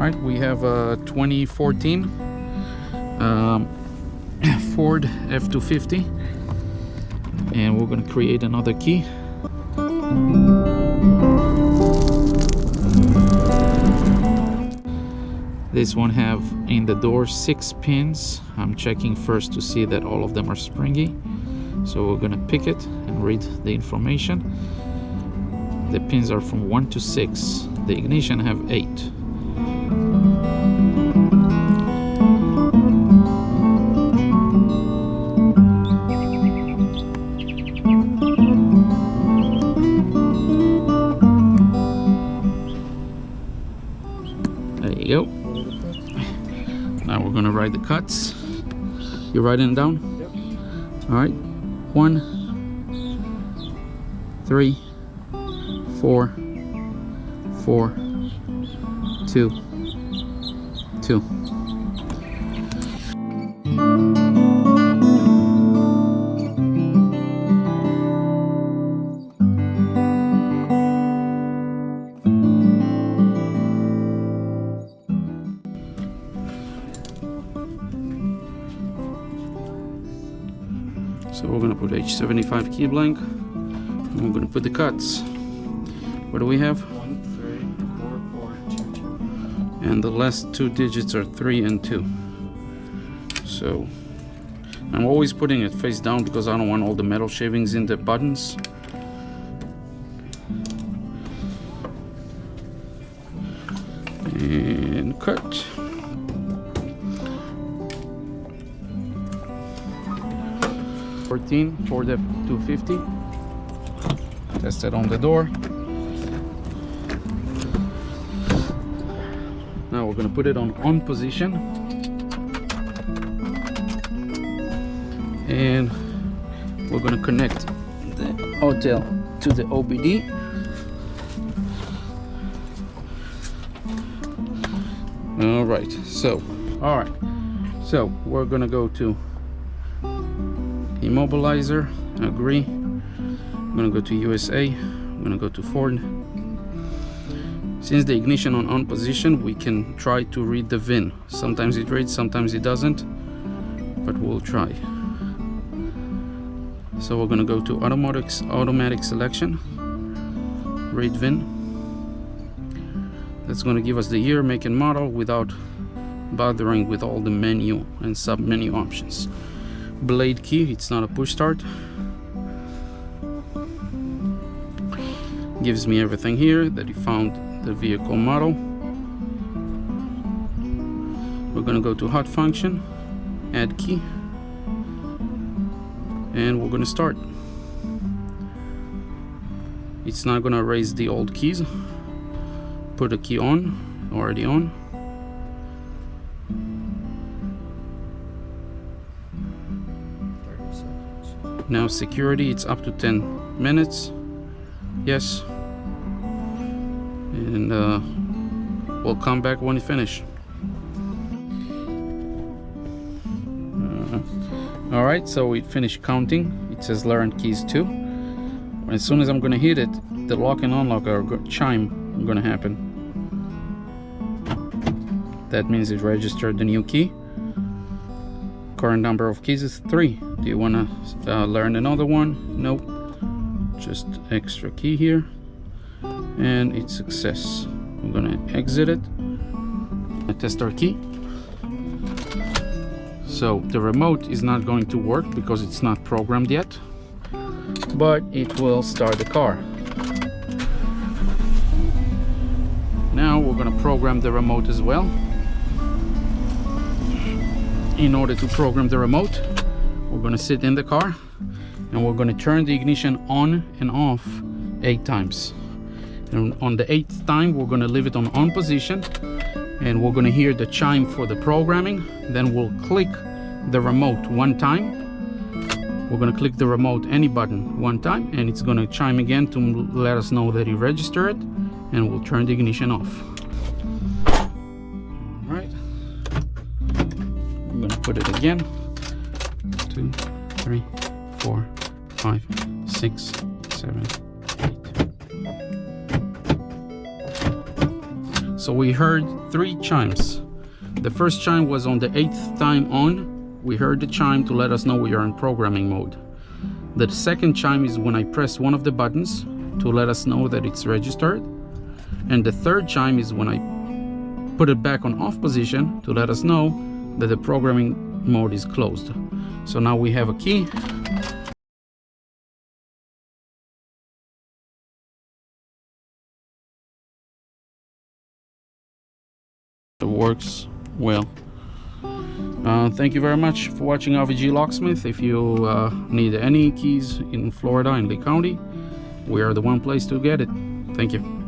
right, we have a 2014 Ford F250, and we're going to create another key. This one have in the door 6 pins. I'm checking first to see that all of them are springy. So we're gonna pick it and read the information. The pins are from 1 to 6. The ignition have 8. There you go. Now we're gonna write the cuts. You writing it down? Yep. All right. 1, 3, 4, 4, 2, 2. So we're going to put H75 key blank, and we're going to put the cuts. What do we have? 1, 3, 4, 4, 2, 2. And the last 2 digits are 3 and 2. So I'm always putting it face down because I don't want all the metal shavings in the buttons. And cut. Ford F250. Test it on the door. Now we're going to put it on position, and we're going to connect the Autel to the OBD. All right, so we're going to go to immobilizer, agree. I'm gonna go to USA. I'm gonna go to Ford. Since the ignition on position, we can try to read the VIN. Sometimes it reads, sometimes it doesn't, but we'll try. So we're gonna go to automatic selection, read VIN. That's gonna give us the year, make, and model without bothering with all the menu and sub menu options. Blade key, it's not a push start. Gives me everything here that he found the vehicle model. We're gonna go to hot function, add key, and we're gonna start. It's not gonna erase the old keys. Put a key on, already on. Now security, it's up to 10 minutes. Yes. And we'll come back when you finish. All right, so we finished counting. It says learn keys 2. As soon as I'm gonna hit it, the lock and unlock or chime gonna happen. That means it registered the new key. Current number of keys is 3. Do you want to learn another one? Nope. Just extra key here, and it's success. We're gonna exit it. I test our key. So the remote is not going to work because it's not programmed yet, but it will start the car. Now we're gonna program the remote as well. In order to program the remote, we're going to sit in the car and we're going to turn the ignition on and off 8 times. And on the 8th time, we're going to leave it on position, and we're going to hear the chime for the programming. Then we'll click the remote 1 time. We're going to click the remote any button 1 time, and it's going to chime again to let us know that he registered, and we'll turn the ignition off. All right. I'm going to put it again. 2, 3, 4, 5, 6, 7, 8. So we heard 3 chimes. The first chime was on the 8th time on. We heard the chime to let us know we are in programming mode. The second chime is when I press one of the buttons to let us know that it's registered. And the third chime is when I put it back on off position to let us know that the programming mode is closed. So now we have a key. It works well. Thank you very much for watching Avi G Locksmith. If you need any keys in Florida, in Lee County, we are the one place to get it. Thank you.